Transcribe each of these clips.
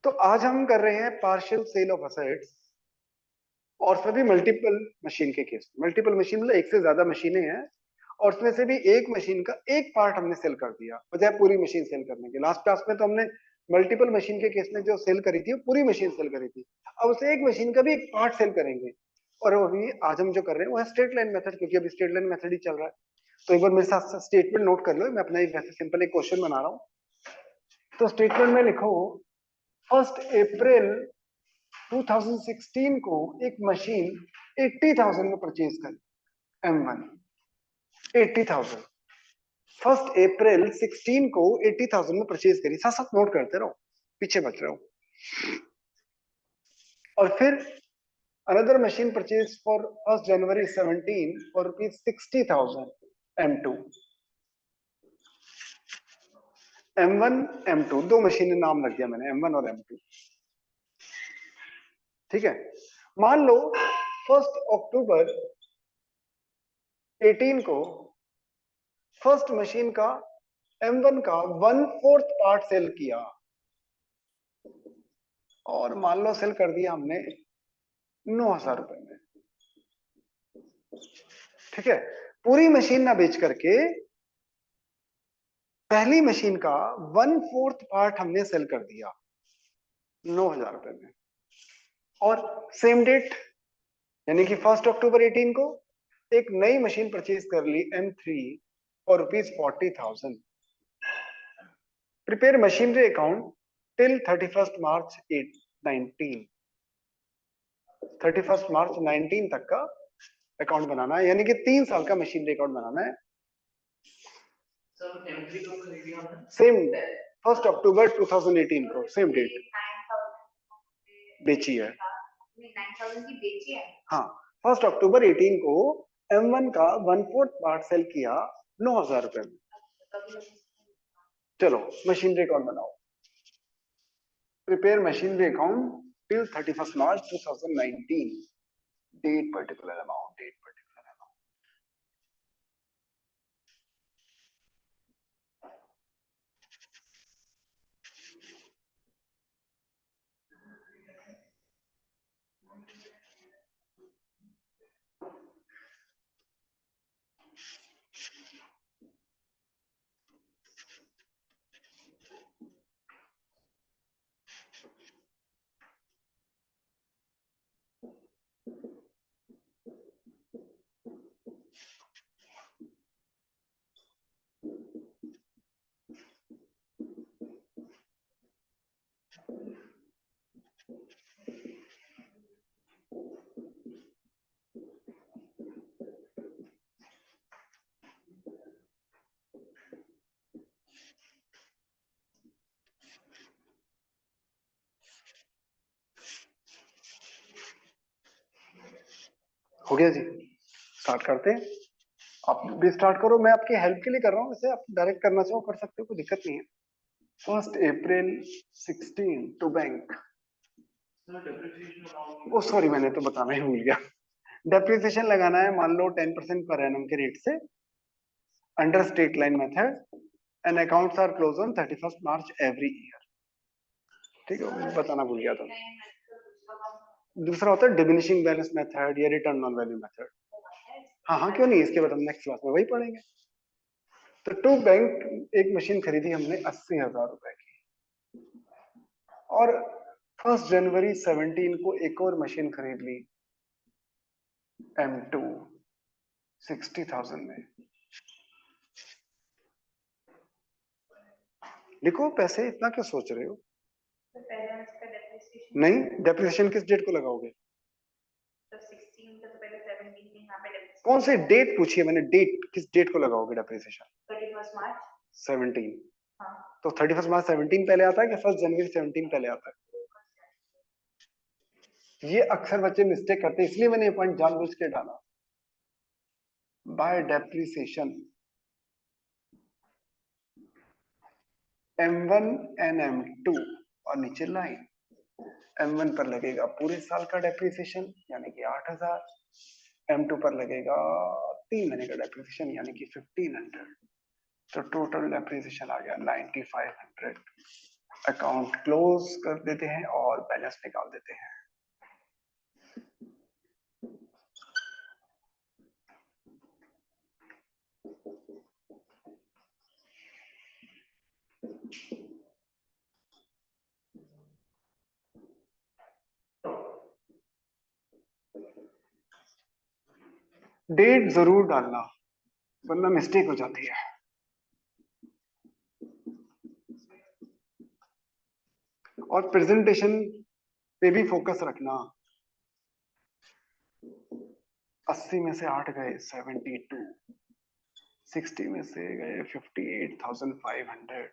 तो आज हम कर रहे हैं पार्शियल सेल ऑफ असेट्स, और उसमें भी मल्टीपल मशीन के केस। मल्टीपल मशीन मतलब एक से ज्यादा मशीनें हैं, और उसमें से भी एक मशीन का एक पार्ट हमने सेल कर दिया बजाय पूरी मशीन सेल करने के। लास्ट क्लास में तो हमने मल्टीपल मशीन के केस में जो सेल करी थी वो पूरी मशीन सेल करी थी। अब उसे एक मशीन का भी एक पार्ट सेल करेंगे, और अभी आज हम जो कर रहे हैं वो है स्ट्रेट लाइन मेथड, क्योंकि अभी स्ट्रेट लाइन मेथड ही चल रहा है। तो एक बार मेरे साथ स्टेटमेंट नोट कर लो, मैं अपना एक वैसे सिंपल एक क्वेश्चन बना रहा हूँ। तो स्टेटमेंट में लिखो 1 अप्रैल 2016 को एक मशीन 80,000 में परचेज करी। M1 80,000 1 अप्रैल 16 को 80,000 में परचेज करी। साथ साथ नोट करते रहो, पीछे बच रहे हो। और फिर another machine purchase for 1 January 17 for ₹60,000 M2। M1 M2 दो मशीन नाम लग गया मैंने, M1 और M2। ठीक है, मान लो 1 अक्टूबर 18 को फर्स्ट मशीन का M1 का 1/4 पार्ट सेल किया, और मान लो सेल कर दिया हमने 9,000 रुपए में। ठीक है, पूरी मशीन ना बेच करके पहली मशीन का 1/4 पार्ट हमने सेल कर दिया 9,000 रुपए में। और सेम डेट यानी कि 1 अक्टूबर 18 को एक नई मशीन परचेज कर ली M3 for ₹40,000। Prepare machinery account till 31 मार्च 19 31 मार्च 19 तक का अकाउंट बनाना है, यानी कि 3 साल का मशीनरी अकाउंट बनाना है। सेम 1 अक्टूबर 2018 को सेम डेट बेची है। हाँ, 1 अक्टूबर 18 को M1 का 1/4 पार्ट सेल किया 9,000 रुपए में। चलो मशीनरी अकाउंट बनाओ। Prepare machinery account till 31 March 2019, date particular amount, date particular amount. हो गया जी, स्टार्ट करते हैं। आप भी स्टार्ट करो, मैं आपकी हेल्प के लिए कर रहा हूँ, वैसे आप डायरेक्ट करना चाहो कर सकते हो, कोई दिक्कत नहीं है। 1 अप्रैल 16 टू बैंक। ओ सॉरी, मैंने तो बताना ही भूल गया। डेप्रिसिएशन लगाना है, मान लो 10% पर एनम के रेट से, under straight line method, and accounts are close on 31 March every year. ठीक है, बताना भूल गया था। दूसरा होता है डिमिनिशिंग बैलेंस मेथड या रिटर्न ऑन वैल्यू मेथड। हाँ हाँ, क्यों नहीं, इसके बाद हम नेक्स्ट क्लास में वही पढ़ेंगे। तो टू बैंक एक मशीन खरीदी हमने 80,000 रुपए की, और 1 जनवरी 17 को एक और मशीन खरीद ली M2 60,000 में। लिखो पैसे, इतना क्यों सोच रहे हो? नहीं, डेप्रिसिएशन किस डेट को लगाओगे? कौन सी डेट पूछी है मैंने? डेट किस डेट को लगाओगे डेप्रिसिएशन? 31 मार्च 17। हाँ। तो 31 मार्च 17 पहले आता है कि 1 जनवरी 17 पहले आता है? ये अक्सर बच्चे मिस्टेक करते हैं, इसलिए मैंने ये पॉइंट जानबूझ के डाला। Bye depreciation M1 and M2 और नीचे लाइन। M1 पर लगेगा पूरे साल का डेप्रिसिएशन यानी कि 8,000, M2 पर लगेगा 3 महीने का डेप्रिसिएशन यानी कि 1,500। तो टोटल डेप्रिसिएशन आ गया 9,500। अकाउंट क्लोज कर देते हैं और बैलेंस निकाल देते हैं। डेट जरूर डालना वरना मिस्टेक हो जाती है। और प्रेजेंटेशन पे भी फोकस रखना। 80 में से 8 गए 72, 60 में से गए 58,500,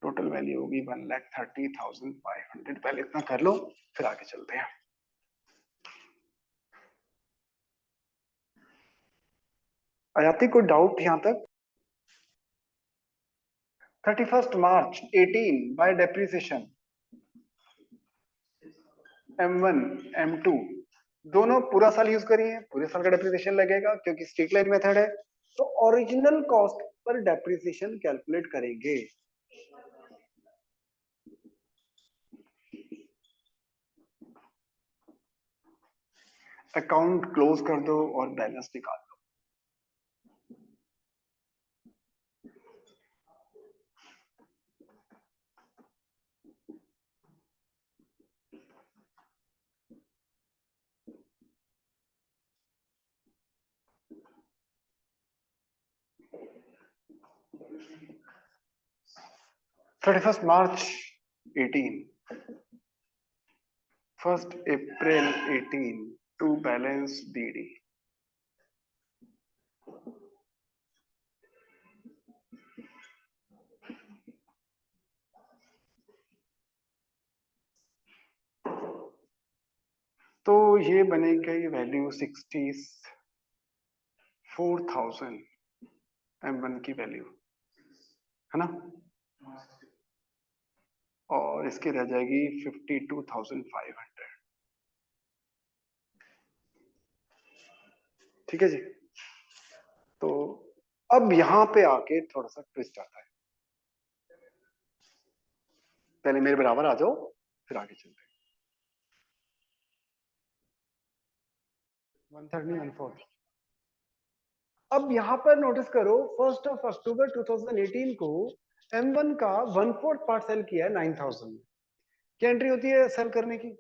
टोटल वैल्यू होगी 1,30,500। पहले इतना कर लो फिर आगे चलते हैं। आयाति कोई डाउट यहां तक? 31 मार्च 18 बाय डेप्रिसिएशन M1 M2 दोनों पूरा साल यूज करिए, पूरे साल का डेप्रिसिएशन लगेगा क्योंकि स्ट्रिक्ट लाइन मेथड है। तो original cost per depreciation calculate करेंगे। अकाउंट क्लोज कर दो और बैलेंस निकाल दो। Thirty-first March 18, 1st April 18 to balance DD। तो ये बनेगी वैल्यू 64,000 M1 की वैल्यू है ना, और इसकी रह जाएगी 52,500। ठीक है जी। तो अब यहां पे आके थोड़ा सा ट्विस्ट आता है। पहले मेरे बराबर आ जाओ फिर आगे चलते हैं। 1/3 नहीं 1/4। अब यहां पर नोटिस करो 1 अक्टूबर 2018 को M1 का 1/4 पार्ट सेल किया है 9,000 में। क्या एंट्री होती है सेल करने की?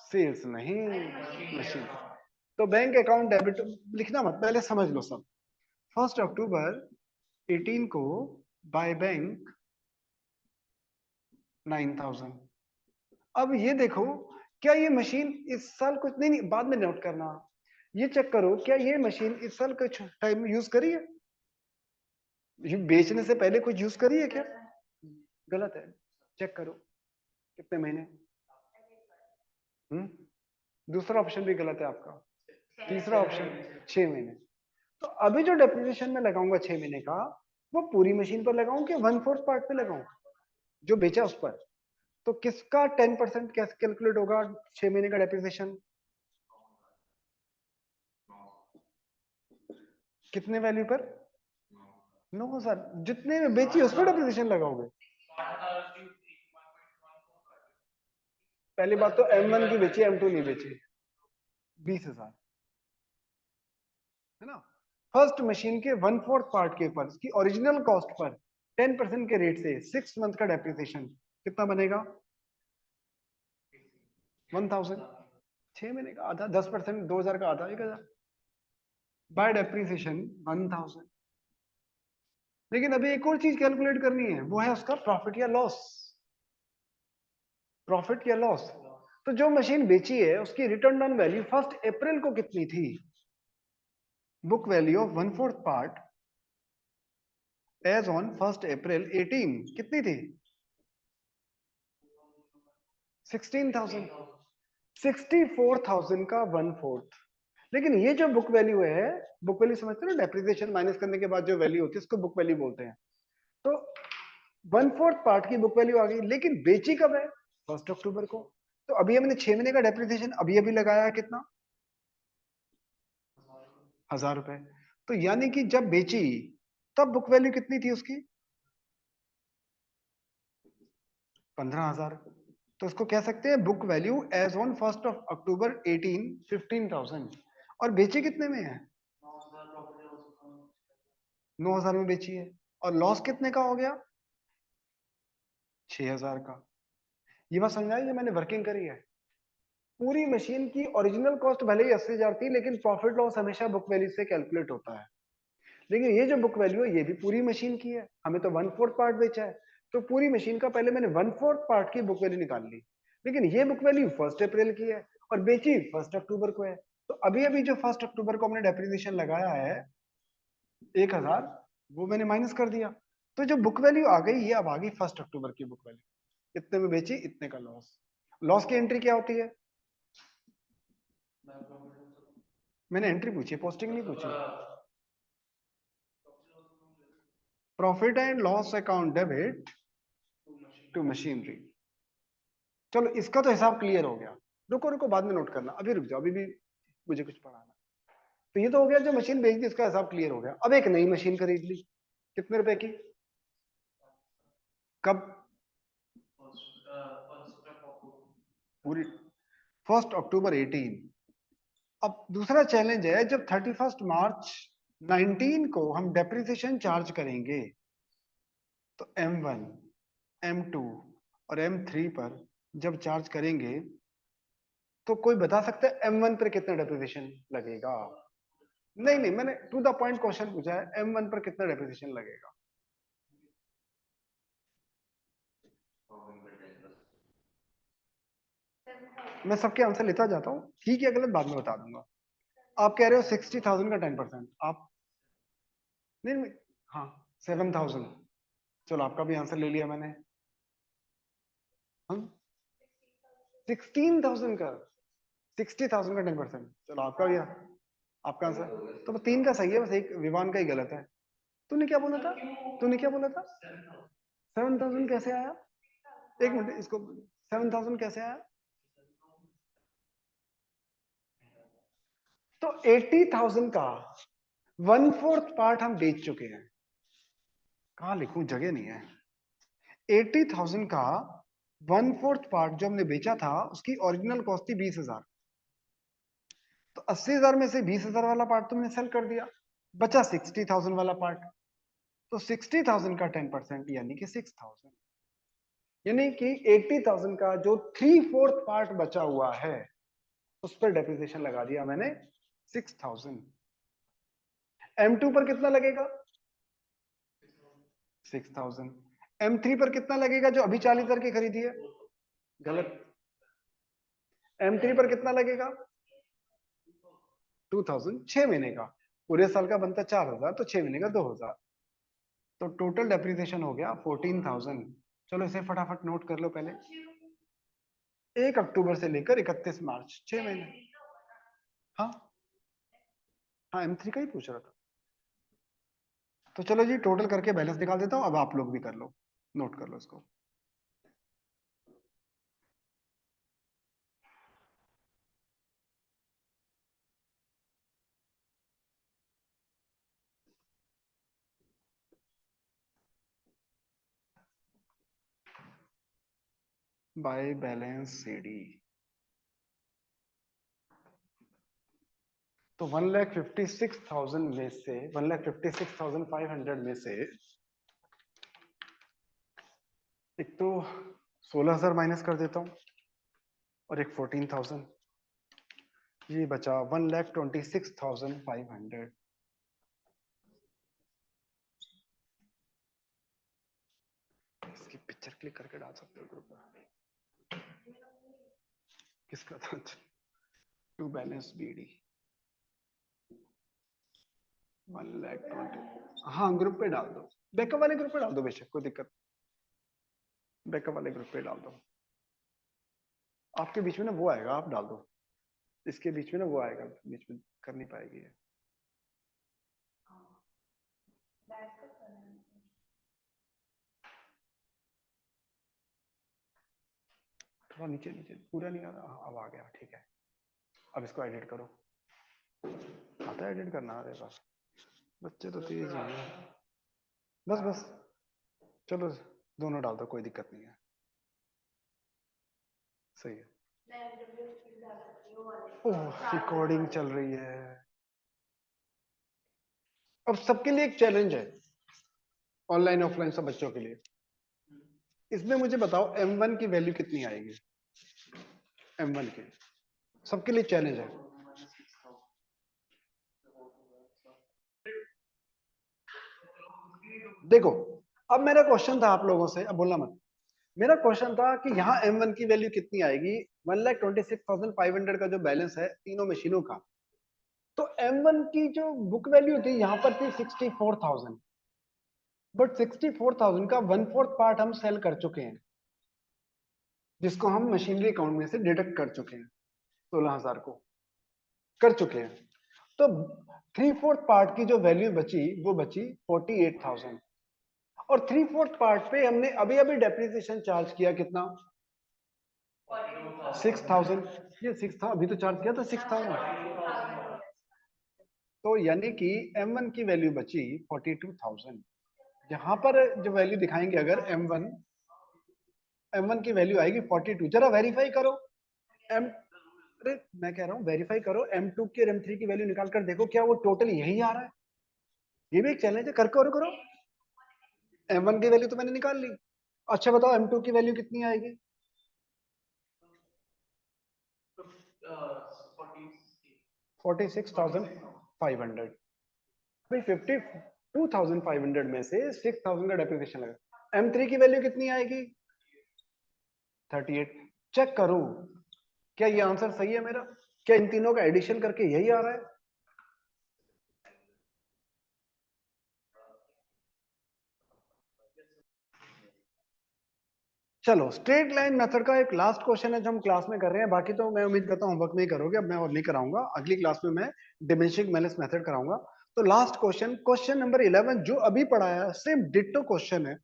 सेल्स नहीं, मशीन। तो बैंक अकाउंट डेबिट लिखना मत, पहले समझ लो सब। 1 अक्टूबर 18 को बाय बैंक 9,000। अब ये देखो क्या ये मशीन इस साल कुछ नहीं, नहीं बाद में नोट करना। ये चेक करो क्या ये मशीन इस साल कुछ टाइम यूज करी है? ये बेचने से पहले कुछ यूज करी है क्या? गलत है, चेक करो कितने महीने। दूसरा ऑप्शन भी गलत है आपका। तीसरा ऑप्शन 6 महीने। तो अभी जो डेप्रिसिएशन में लगाऊंगा 6 महीने का, वो पूरी मशीन पर लगाऊं कि 1/4 पार्ट पे लगाऊं जो बेचा उस पर? तो किसका 10% कैसे कैलकुलेट होगा 6 महीने का डेप्रिसिएशन? कितने वैल्यू पर? 9,000 जितने में बेची उस पर डेप्रिसिएशन लगाओगे। पहली बात तो M1 की बेची M2 नहीं बेची। 20,000 है ना। फर्स्ट मशीन के 1/4 पार्ट के ऊपर उसकी ओरिजिनल कॉस्ट पर 10% के रेट से 6 मंथ का डेप्रिसिएशन कितना बनेगा? 1,000। 6 महीने का आधा 10%, 2,000 का आधा 1,000 बाय डेप्रिसिएशन 1,000। लेकिन अभी एक और चीज कैलकुलेट करनी है, वो है उसका प्रॉफिट या लॉस। प्रॉफिट या लॉस। तो जो मशीन बेची है उसकी रिटर्न ऑन वैल्यू 1 अप्रैल को कितनी थी? Book value of 1/4 part as on 1 April 18 कितनी थी? 16,000। 64,000 का 1/4। लेकिन ये जो बुक वैल्यू है, बुक वैल्यू समझते हो ना, डेप्रिसिएशन माइनस करने के बाद जो वैल्यू होती है उसको बुक वैल्यू बोलते हैं। तो 1/4 पार्ट की बुक वैल्यू आ गई, लेकिन बेची कब है? 1 अक्टूबर को। तो अभी हमने 6 महीने का डेप्रिसिएशन अभी अभी लगाया है कितना? 1,000 रुपए। तो यानी कि जब बेची तब बुक वैल्यू कितनी थी उसकी? 15,000। तो उसको कह सकते हैं बुक वैल्यू एज ऑन 1 अक्टूबर 18 15,000। और बेची कितने में है? 9,000 में बेची है। और लॉस कितने का हो गया? 6,000 का। ये बात समझ आई? ये मैंने वर्किंग करी है। पूरी मशीन की ओरिजिनल कॉस्ट भले ही 80,000 थी, लेकिन प्रॉफिट लॉस हमेशा बुक वैल्यू से कैलकुलेट होता है। लेकिन ये जो बुक वैल्यू है ये भी पूरी मशीन की है, हमें तो 1/4 पार्ट बेचा है। तो पूरी मशीन का पहले मैंने 1/4 पार्ट की बुक वैल्यू निकाल ली। लेकिन ये बुक वैल्यू 1 अप्रैल की है और बेची 1 अक्टूबर को है। तो अभी अभी जो 1 अक्टूबर को हमने डेप्रिसिएशन लगाया है 1,000, वो मैंने माइनस कर दिया। तो जो बुक वैल्यू आ गई ये अब आ गई 1 अक्टूबर की बुक वैल्यू। इतने में बेची, इतने का लॉस। लॉस की एंट्री क्या होती है? मैंने एंट्री पूछी, पोस्टिंग नहीं पूछी। Profit and loss account debit to machinery. चलो इसका तो हिसाब क्लियर हो गया। रुको रुको, बाद में नोट करना, अभी रुक जाओ, अभी भी मुझे कुछ पढ़ाना। तो ये तो हो गया, जो मशीन बेच दी इसका हिसाब क्लियर हो गया। अब एक नई मशीन खरीद ली, कितने रुपए की? कब? पूरी 1 अक्टूबर 18। अब दूसरा चैलेंज है, जब 31 मार्च 19 को हम डेप्रिसिएशन चार्ज करेंगे तो M1 M2 और M3 पर जब चार्ज करेंगे तो कोई बता सकता है M1 पर कितना डेप्रिसिएशन लगेगा? नहीं नहीं, मैंने टू द पॉइंट क्वेश्चन पूछा है, M1 पर कितना डेप्रिसिएशन लगेगा? मैं सबके आंसर लेता जाता हूँ, ठीक है गलत बाद में बता दूंगा। आप कह रहे हो 60,000 का 10%, आप नहीं नहीं, हाँ 7,000। चलो आपका भी आंसर ले लिया मैंने। हम 16,000 का, 60,000 का 10%। चलो आपका भी, आपका आंसर तो 3 का सही है, बस एक विवान का ही गलत है। तूने क्या बोला था? तूने क्या बोला था? 7,000 कैसे आया? एक मिनट, इसको 7,000 कैसे आया? तो 80,000 का 1/4 पार्ट हम बेच चुके हैं। कहाँ लिखूं, जगह नहीं है। 80,000 का 1/4 पार्ट जो हमने बेचा था उसकी ओरिजिनल कॉस्ट थी 20,000। तो 80,000 में से 20,000 वाला पार्ट तुमने सेल कर दिया, बचा 60,000 वाला पार्ट। तो 60,000 का 10% यानी कि 6,000। यानी कि 80,000 का जो 3/4 पार्ट बचा हुआ है उस पर डेप्रिसिएशन लगा दिया मैंने 6,000। M2 पर कितना लगेगा? 6,000। M3 पर कितना लगेगा जो अभी 40,000 की खरीदी है? गलत। M3 पर कितना लगेगा? 2,000। 6 महीने का, पूरे साल का बनता 4,000, तो 6 महीने का 2,000। तो टोटल डेप्रिसिएशन हो गया 14,000। चलो इसे फटाफट नोट कर लो पहले। 1 अक्टूबर से लेकर 31 मार्च, 6 महीने। हाँ हाँ, M3 का ही पूछ रहा था। तो चलो जी, टोटल करके बैलेंस निकाल देता हूँ, अब आप लोग भी कर लो, नोट कर लो इसको। By balance CD. तो 1,56,000 में से 1,56,500 में से एक तो 16,000 माइनस कर देता हूँ और एक 14,000, ये बचा 1,26,500। इसकी पिक्चर क्लिक करके डाल सकते हो ग्रुप में। किसका था? To balance BD 1,20,000। हाँ ग्रुप पे डाल दो, बैकअप वाले ग्रुप पे डाल दो, बेशक कोई दिक्कत। बैकअप वाले ग्रुप पे डाल दो। आपके बीच में ना वो आएगा, आप डाल दो। इसके बीच में ना वो आएगा, बीच में कर नहीं पाएगी ये। थोड़ा नीचे नीचे, पूरा नहीं आ रहा, अब आ गया, ठीक है। अब इसको एडिट करो। आता है एडिट करना? अरे बस, बच्चे तो तेज हैं। बस बस, चलो दोनों डाल दो, कोई दिक्कत नहीं है। सही है। ओह, रिकॉर्डिंग चल रही है। अब सबके लिए एक चैलेंज है, ऑनलाइन ऑफलाइन सब बच्चों के लिए। इसमें मुझे बताओ M1 की वैल्यू कितनी आएगी? M1 की सबके लिए चैलेंज है। देखो, अब मेरा क्वेश्चन था आप लोगों से, अब बोलना मत। मेरा क्वेश्चन था कि यहाँ M1 की वैल्यू कितनी आएगी? 1,26,500 का जो बैलेंस है तीनों मशीनों का, तो M1 की जो बुक वैल्यू थी यहाँ पर थी 64,000, बट 64,000 का 1/4 पार्ट हम सेल कर चुके हैं, जिसको हम मशीनरी अकाउंट में से डिडक्ट कर चुके हैं, 16,000 को कर चुके हैं। तो 3/4 पार्ट की जो वैल्यू बची वो बची 48,000, और 3/4 पार्ट पे हमने अभी अभी डेप्रिसिएशन चार्ज किया कितना? 6,000। ये 6 था, अभी तो चार्ज किया था 6,000। तो यानी कि M1 की वैल्यू बची 42,000। यहाँ पर जो वैल्यू दिखाएंगे अगर M1 की वैल्यू आएगी 42। जरा वेरीफाई करो M, अरे मैं कह रहा हूँ वेरीफाई करो M2 की और M3 की वैल्यू निकाल कर देखो, क्या वो टोटल यही आ रहा है? ये भी एक चैलेंज है, कर करो। M1 की वैल्यू तो मैंने निकाल ली। अच्छा बताओ M2 की वैल्यू कितनी आएगी? 46,500। भाई 52,500 में से 6,000 का डेप्रिसिएशन लगा। M3 की वैल्यू कितनी आएगी? 38। चेक करो क्या ये आंसर सही है मेरा? क्या इन तीनों का एडिशन करके यही आ रहा है? चलो, स्ट्रेट लाइन मेथड का एक लास्ट क्वेश्चन है जो हम क्लास में कर रहे हैं, बाकी तो मैं उम्मीद करता हूँ होमवर्क में ही करोगे, अब मैं और नहीं कराऊंगा, अगली क्लास में मैं डिमिनिशिंग बैलेंस मेथड कराऊंगा। तो लास्ट क्वेश्चन, क्वेश्चन नंबर 11 जो अभी पढ़ाया सेम डिट्टो क्वेश्चन है,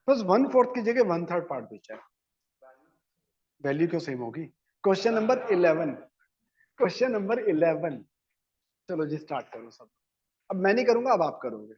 बस 1/4 की जगह 1/3 पार्ट पूछा है। वैल्यू क्यों सेम होगी? Question number 11, question number 11। चलो जी स्टार्ट करो सब। अब मैं नहीं करूंगा, अब आप करोगे।